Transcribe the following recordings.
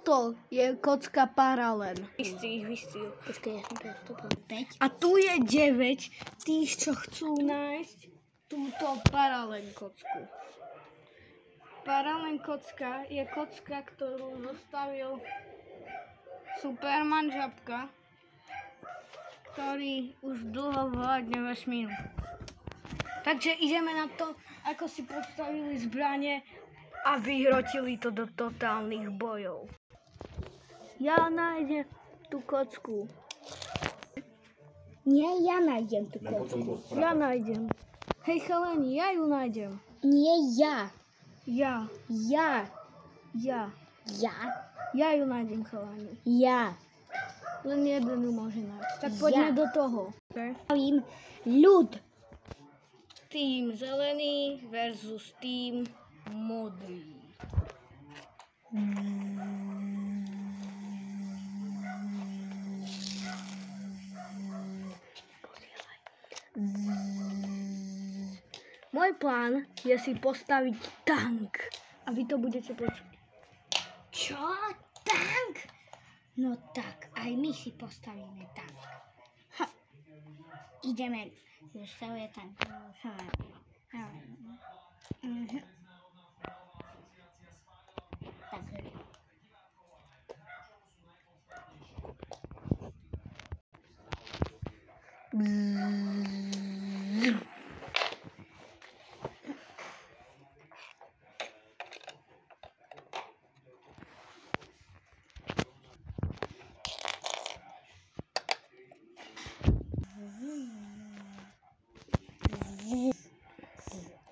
Toto je kocka paralen. Vystri. Počkaj, ja som to stopil. 5. A tu je 9 tých, čo chcú nájsť túto paralen kocku. Paralen kocka je kocka, ktorú zostavil Superman Žabka, ktorý už dlho vládne vesmíru. Takže ideme na to, ako si postavili zbrane a vyhrotili to do totálnych bojov. Ja nájdem tú kocku. Nie, ja nájdem tú kocku. Ja nájdem. Hej chalani, ja ju nájdem. Nie, ja. Ja. Ja. Ja. Ja. Ja ju nájdem chalani. Ja. Len jeden ju môže nájsť. Tak poďme do toho. Okay. Pravím ľud. Tým zelený versus tým modrý. Môj plán je si postaviť tank. A vy to budete počuť. Čo? Tank? No tak, aj my si postavíme tank. Ha. Ideme. Zostavuje tank. Tak.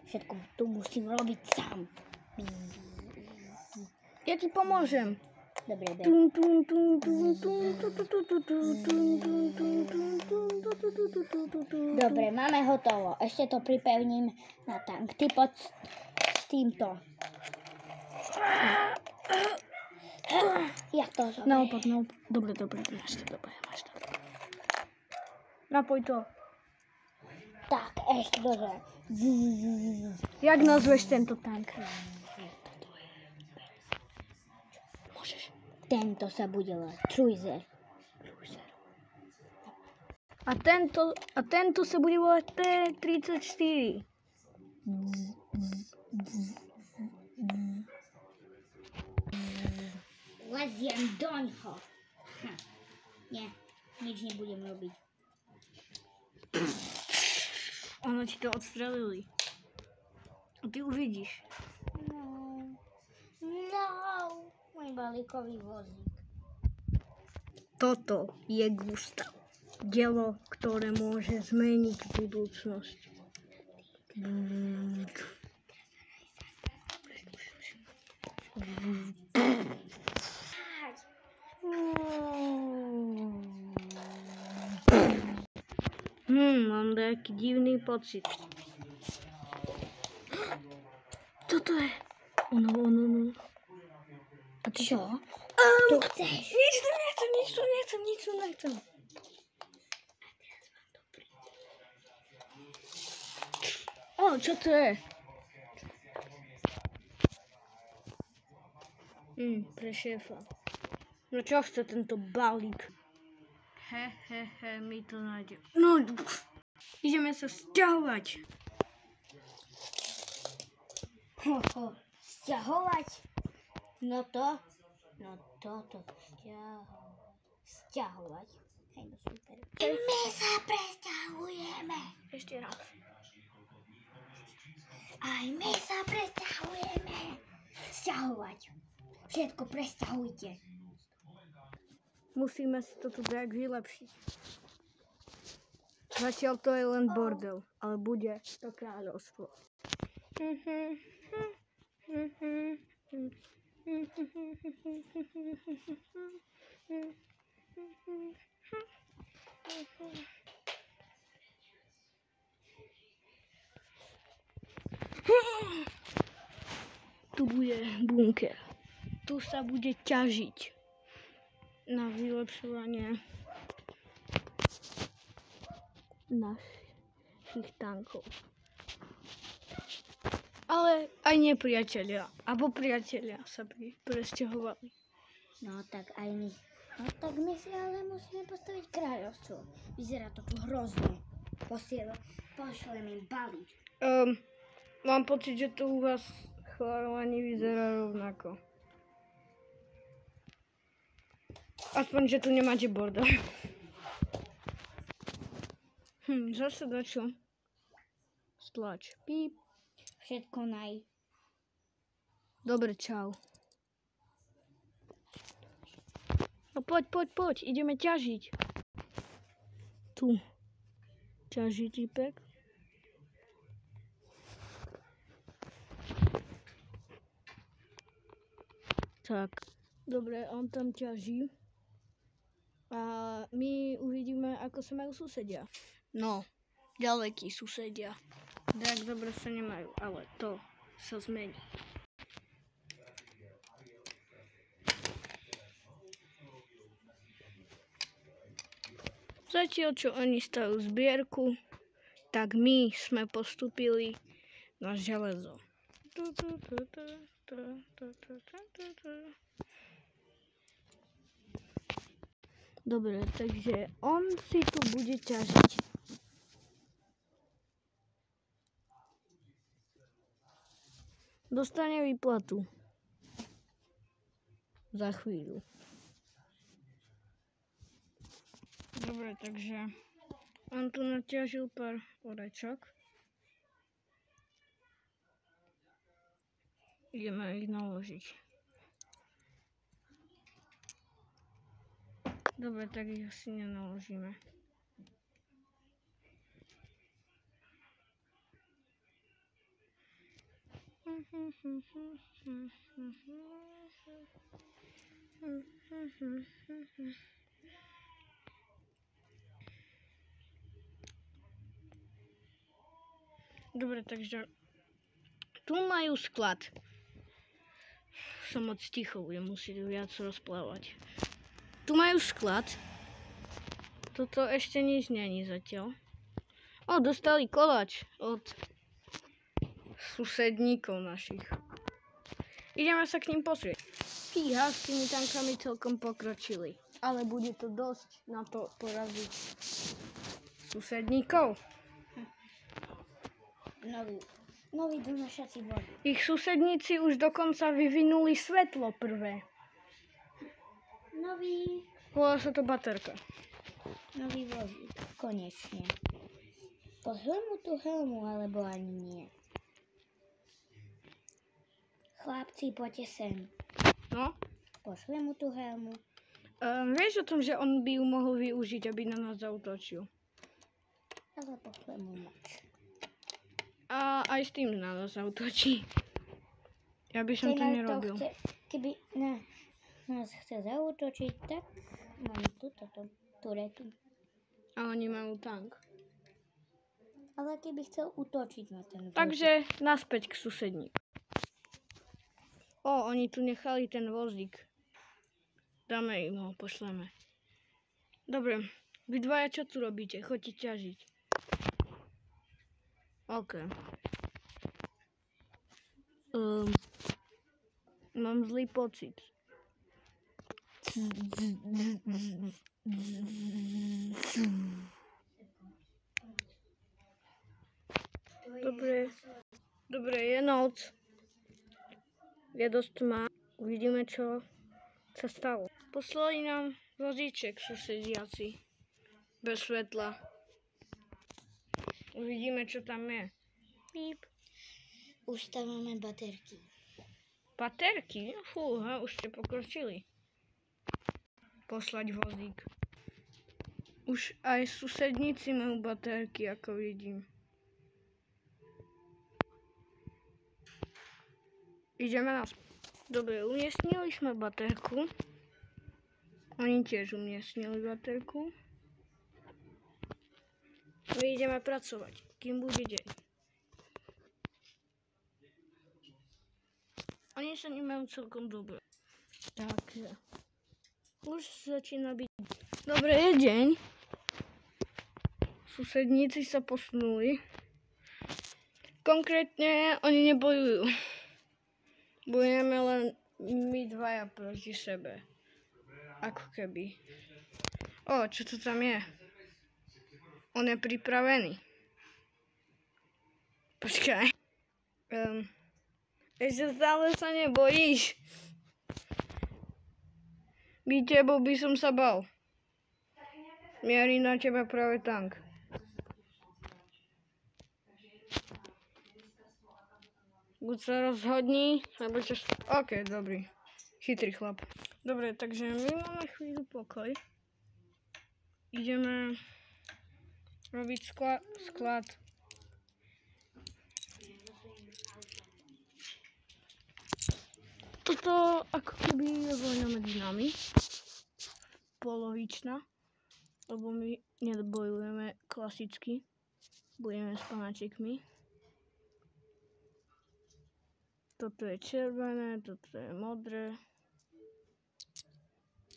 Všetko tu musím robiť sám. Ja ti pomôžem. Dobre. Dobre, máme hotovo. Ešte to pripevním na tank. Ty poď s týmto. Jak to zoberiem? Naopak. Dobre. Máš to dobre. Napoj to. Tak, ešte dobre. Jak nazveš tento tank? Môžeš. Tento sa bude volať Cruiser. A tento sa bude volať T-34. Leziem doňho. Nie, nič nebudem robiť. Ono ti to odstrelili. A ty uvidíš. No, môj balíkový vozík. Toto je Gustav. Dielo, ktoré môže zmeniť budúcnosť. Mám taký divný pocit. Toto je. Ono. A ty Čo? Tu chceš? Nič tu nechcem. Čo to je? Pre šéfa. No čo chce tento balík? My to nájdeme. No, ideme sa sťahovať. Sťahovať? No toto sťahovať. Hej, no super. My sa presťahujeme. Ešte raz. Aj my sa presťahujeme. Sťahovať. Všetko presťahujte. Musíme si to tu tak vylepšiť. Zatiaľ to je len bordel, ale bude to kráľovstvo. Tu bude bunker. Tu sa bude ťažiť na vylepšovanie našich tankov. Ale aj nepriatelia, alebo priatelia sa presťahovali. No tak aj my. No tak my si ale musíme postaviť kráľovstvo. Vyzerá to tu hrozne. Pošlem im balík. Mám pocit, že to u vás chalani vyzerá rovnako. Aspoň, že tu nemáte bordel. Zase dačo. Stlač. Píp. Všetko naj. Dobre, čau. No poď, ideme ťažiť. Tu. Ťaží typek. Tak, dobre, on tam ťaží. A my uvidíme, ako sa majú susedia. No, ďalekí susedia. Tak dobre sa nemajú, ale to sa zmení. Zatiaľ, čo oni stajú zbierku, tak my sme postúpili na železo. Dobre, takže on si tu bude ťažiť. Dostane výplatu. Za chvíľu. Dobre, takže on tu naťažil pár orečok. Ideme ich naložiť. Dobre, tak ich asi nenaložíme. Dobre, takže tu majú sklad. Som moc ticho, budem musieť viac rozplávať. Tu majú sklad. Toto ešte nič není zatiaľ. Dostali koláč od susedníkov našich. Ideme sa k ním pozrieť. Fíha, s tými tankami celkom pokročili. Ale bude to dosť na to poraziť susedníkov. Noví donášací vody. Ich susedníci už dokonca vyvinuli svetlo prvé. Volá sa to baterka. Nový vozík, konečne. Pošlem mu tú helmu, alebo ani nie. Chlapci, poďte sem. No? Pošlem mu tú helmu. Vieš o tom, že on by ju mohol využiť, aby na nás zaútočil? Ale pošlem mu moč. A aj s tým na nás zaútočí. Ja by som to nerobil. Keby nás chce zaútočiť, tak mám túto turetu. A oni majú tank. Ale keby chcel útočiť na ten vozík. Takže naspäť k susedníku. Oni tu nechali ten vozík. Dáme im ho, pošleme. Dobre, vy dvaja čo tu robíte? Choďte ťažiť. OK. Mám zlý pocit. Dobre, je noc. Je dosť tma. Uvidíme, čo sa stalo. Poslali nám vozíček susediaci. Bez svetla. Uvidíme, čo tam je. Píp. Už tam máme baterky. Baterky? Fúha, už ste pokročili. Poslať vozík. Už aj susedníci majú baterky, ako vidím. Ideme naspäť. Dobre, umiestnili sme baterku. Oni tiež umiestnili baterku. My ideme pracovať, kým bude deň. Oni sa nemajú celkom dobre. Takže už začína byť. Dobre, je deň. Susedníci sa posunuli. Konkrétne oni nebojujú. Bojujeme len my dvaja proti sebe. Ako keby. Čo to tam je? On je pripravený. Počkaj. Ešte stále sa nebojíš. Byť tebou by som sa bal. Mierí na teba práve tank. Buď sa rozhodni, alebo čo... OK, dobrý. Chytrý chlap. Dobre, takže my máme chvíľu pokoj. Ideme robiť sklad. Toto ako keby je vojna medzi nami. Polovičná. Lebo my nebojujeme klasicky. Bojujeme s panáčikmi. Toto je červené, toto je modré.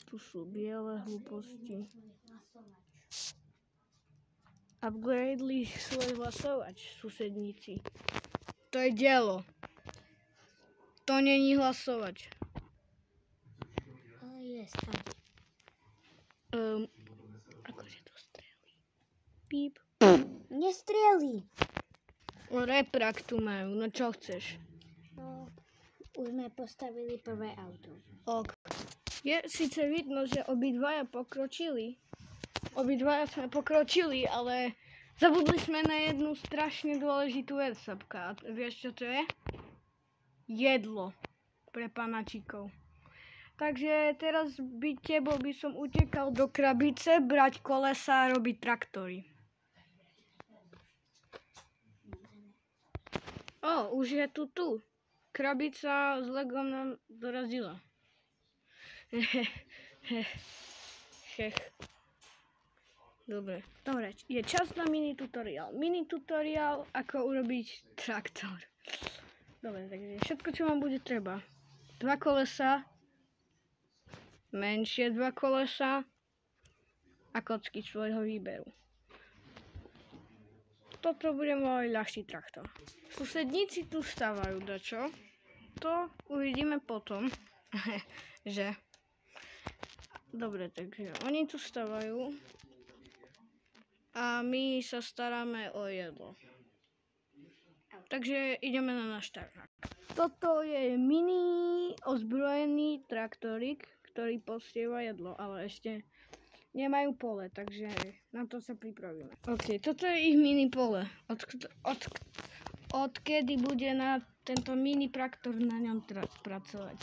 Tu sú biele hlúposti. Upgradeli svoj hlasovač, susedníci. To je dielo. To není hlasovač. Ale je stať. Akože to strelí. Píp. Nestrelí. Reprak tu majú, no čo chceš? No, už sme postavili prvé auto. Ok. Je síce vidno, že obidvaja pokročili. Obidvaja sme pokročili, ale zabudli sme na jednu strašne dôležitú vec, Sapka. A vieš, čo to je? Jedlo pre panačikov. Takže teraz tebou by som utekal do krabice, brať kolesa a robiť traktory. Už je tu. Krabica s legom nám dorazila. Dobre, je čas na mini tutoriál. Mini tutoriál, ako urobiť traktor. Dobre, takže všetko, čo vám bude treba. 2 kolesa, menšie 2 kolesa a kocky svojho výberu. Toto bude môj ľahší traktor. Susedníci tu stavajú dačo. To uvidíme potom, že... Dobre, takže oni tu stavajú a my sa staráme o jedlo. Takže ideme na náš traktor. Toto je mini ozbrojený traktorik, ktorý posieva jedlo, ale ešte nemajú pole, takže na to sa pripravíme. OK, toto je ich mini pole. Odkedy bude na tento mini traktor na ňom pracovať.